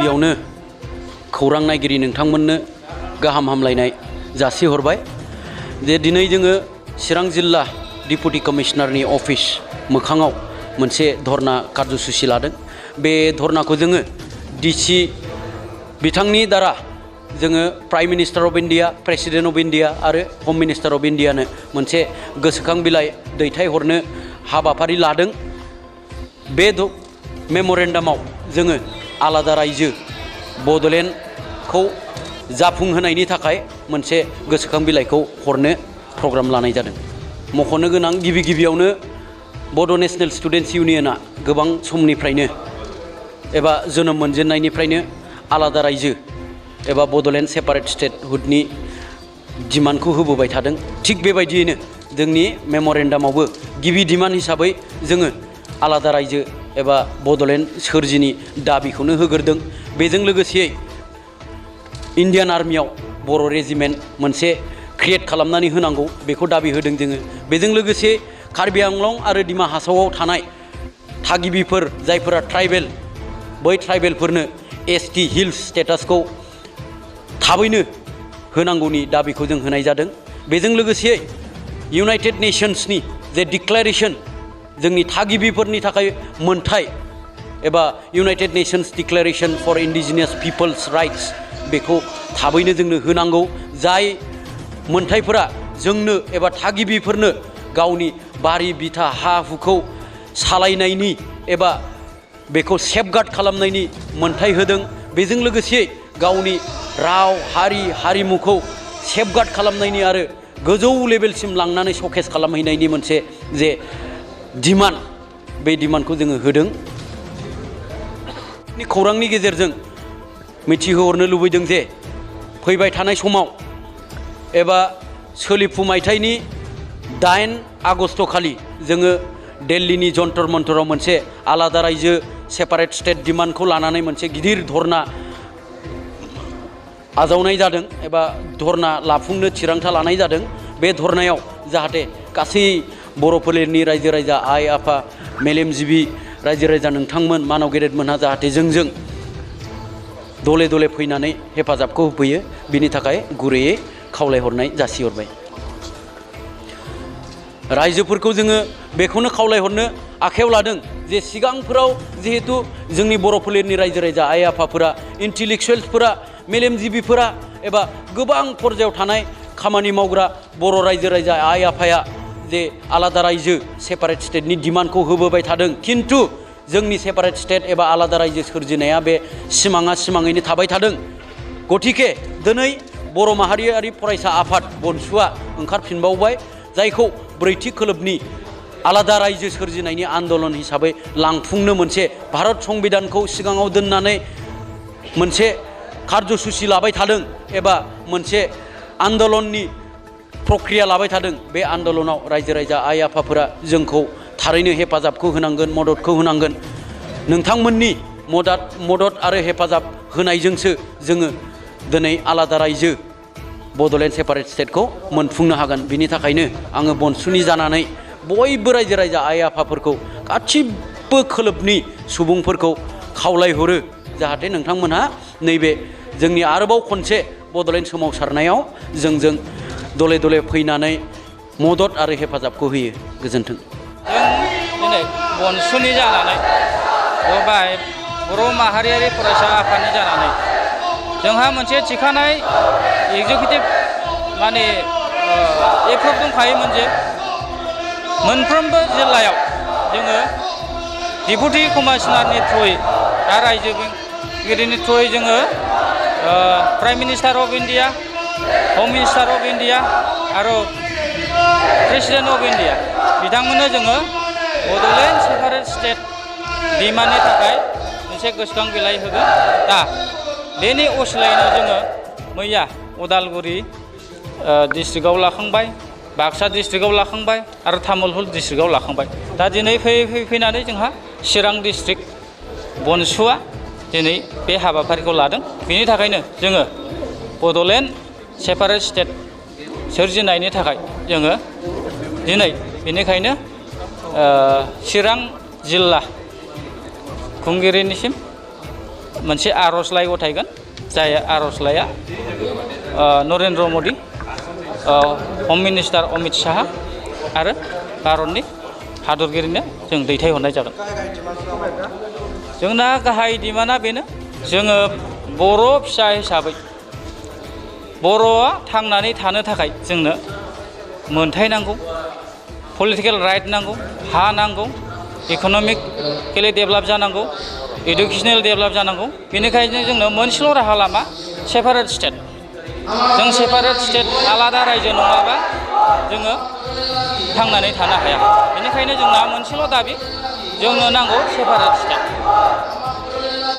गिबियावनो खौरां नायगिरि नोंथांमोननो गाहाम हामलायनाय जासिहरबाय जे दिनै जोङो चिरां जिल्ला डिपुटि कमिशनारनि अफिस मोखाङाव मोनसे धरना कार्यसुचि लादों। बे धरनाखौ जोङो डिसि बिथांनि दारा जोङो prime minister of India, president of India आरो हम मिनिस्टार अफ इन्डियानो मोनसे गोसोखां बिलाइ दैथायहरनो हाबाफारि लादों। बे मेम'रेन्डामाव जोङो आलादा रायजो बड'लेण्डखौ जाफुंहोनायनि थाखाय मोनसे गोसोखां बिलाइखौ हरनो प्रग्राम लानाय जादों। मख'नो गोनां गिबियावनो बड' नेशनेल स्टुडेन्टस इउनियना गोबां समनिफ्रायनो एबा जोनोम मोनजेननायनिफ्रायनो आलादा रायजो एबा बड'लेण्ड सेपारेट स्टेटहुडनि डिमान्डखौ होबोबाय थादों। थिग बेबायदियैनो जोंनि मेम'रेन्डामावबो गिबि डिमान्ड हिसाबै जोङो आलादा रायजो एबा बड'लेण्ड सोरजिनि दाबिखौनो होग्रोदों। बेजों लोगोसेयै इन्डियान आर्मियाव बर' रेजिमेन्ट मोनसे क्रिएट खालामनानै होनांगौ बेखौ दाबि होदों जोङो। बेजों लोगोसे कार्बि आंलं आरो दिमा हासावआव थानाय थागिबिफोर जायफोरा ट्राइबेल, बै ट्राइबेलफोरनो एसटि हिल्स स्टेटासखौ थाबैनो होनांगौनि दाबिखौ जों होनाय जादों। बेजों लोगोसे इउनाइटेड नेशन्सनि जे डिक्लेरेसन जोंनि थागिबिफोरनि थाखाय मोनथाय एबा United Nations declaration for indigenous peoples rights बेखौ थाबैनो जोंनो होनांगौ। जाय मोनथायफोरा जोंनो एबा थागिबिफोरनो गावनि बारि बिथा हा हुखौ सालायनायनि एबा बेखौ सेफगार्ड खालामनायनि मोनथाय होदों। बेजों लोगोसे गावनि राव हारि हारिमुखौ सेफगार्ड खालामनायनि आरो गोजौ लेभेलसिम लांनानै शकेस खालामहैनायनि मोनसे जे डिमान्ड, बे डिमान्डखौ जोङो होदों। खौरांनि गेजेरजों मिथिहोहरनो लुबैदों जे फैबाय थानाय समाव एबा सोलिफु मायथाइनि 8 आगस्ट खालि जोङो दिल्लीनि जन्तर मन्तराव मोनसे आलादा रायजो सेपारेट स्टेट डिमान्डखौ लानानै मोनसे गिदिर धरना आजावनाय जादों एबा धरना लाफुंनो थिरांथा लानाय जादों। बे धरनायाव जाहाथे गासै बर' फोलेरनि रायजो राजा, आइ आफा, मेलेमजिबि रायजो राजा नोंथांमोन, मानव गेदेरमोनहा जाहाथे जोंजों दले दले फैनानै हेफाजाबखौ होफैयो बिनि थाखाय गुरैयै खावलायहरनाय जासिहरबाय। रायजोफोरखौ जोङो बेखौनो खावलायहरनो आखायाव लादों जे सिगांफोराव जिहेतु जोंनि बर' फोलेरनि रायजो राजा आइ आफाफोरा, इन्टेलेक्सुवेल्सफोरा, मेलेमजिबिफोरा एबा गोबां पर्यायाव थानाय खामानि मावग्रा बर' रायजो राजा आइ आफाया जे आलादा रायजो सेपारेट स्टेटनि डिमान्डखौ होबोबाय थादों। खिन्थु जोंनि सेपारेट स्टेट एबा आलादा रायजो सोरजिनाया बे सिमाङा सिमाङैनो थाबाय थादों। गतिके दिनै बर' माहारियारि फरायसा आफाद बनसुआ ओंखारफिनबावबाय, जायखौ ब्रैथि खोलोबनि आलादा रायजो सोरजिनायनि आन्दलन हिसाबै लांफुंनो मोनसे भारत संबिधानखौ सिगाङाव दोननानै मोनसे कार्यसुचि लाबाय थादों एबा मोनसे आन्दलननि प्रक्रिया लाबाय थादों। बे आन्दलनाव रायजो राजा आइ आफाफोरा जोंखौ थारैनो हेफाजाबखौ होनांगोन, मददखौ होनांगोन। नोंथांमोननि मदद आरो हेफाजाब होनायजोंसो जोङो दिनै आलादा रायजो बड'लेण्ड सेपारेट स्टेटखौ मोनफुंनो हागोन। बिनि थाखायनो आङो बनसुनि जानानै बयबो रायजो राजा आइ आफाफोरखौ गासिबो खोलोबनि सुबुंफोरखौ खावलायहरो जाहाथे नोंथांमोनहा नैबे जोंनि आरोबाव खनसे बड'लेण्ड सोमावसारनायाव जोंजों दले दले फैनानै मदद आरो हेफाजाबखौ होयो। गोजोन्थों। जों दिनै बनसुनि जानानै बर' माहारियारि फरायसा आफादनि जानानै जोंहा मोनसे थिखानाय एग्जिकिउटिभ एप्रुभ दंखायोमोन जे मोनफ्रोमबो जिल्लायाव जोङो डिपुटि कमिशनारनि थ्रुयै दा रायजो बेंगिरिनि थ्रुयै जोङो प्राइम मिनिस्टार अफ इन्डिया, हम मिनिस्टार अफ इन्डिया आरो प्रेसिडेन्ट अफ इन्डिया बिथांमोननो जोङो बड'लेण्ड सेपारेट स्टेट डिमान्डनि थाखाय मोनसे गोसोखां बिलाइ होगोन। दा बेनि असिलायैनो जोङो मैया उदालगुरि डिस्ट्रिक्टआव लाखांबाय, बाक्सा डिस्ट्रिक्टआव लाखांबाय आरो तामुलपुर डिस्ट्रिक्टआव लाखांबाय। दा दिनै फैनानै जोंहा चिरां डिस्ट्रिक्ट बनसुआ दिनै बे हाबाफारिखौ लादों। बेनि थाखायनो जोङो बड'लेण्ड सेपारेट स्टेट सोरजिनायनि थाखाय जोङो दिनै बेनिखायनो चिरां जिल्ला खुंगिरिनिसिम मोनसे आर'जलाइ गथायगोन जाय आर'जलाइया नरेन्द्र मदि हम मिनिस्टार अमित शाह आरो भारतनि हादरगिरिनो जों दैथायहरनाय जागोन। जोंना गाहाय डिमान्डआ बेनो जोङो बर' फिसा हिसाबै बर'आ थांनानै थानो थाखाय जोंनो मोनथाय नांगौ, पलिटिकेल राइट नांगौ, हा नांगौ, इक'नमिकेलि डेभेलप जानांगौ, इडुकेसनेल डेभेलप जानांगौ। बेनिखायनो जोंनो मोनसेल' राहा लामा सेपारेट स्टेट। जों सेपारेट स्टेट आलादा रायजो नङाबा जोङो थांनानै थानो हाया। बेनिखायनो जोंना मोनसेल' दाबि जोंनो नांगौ सेपारेट स्टेट।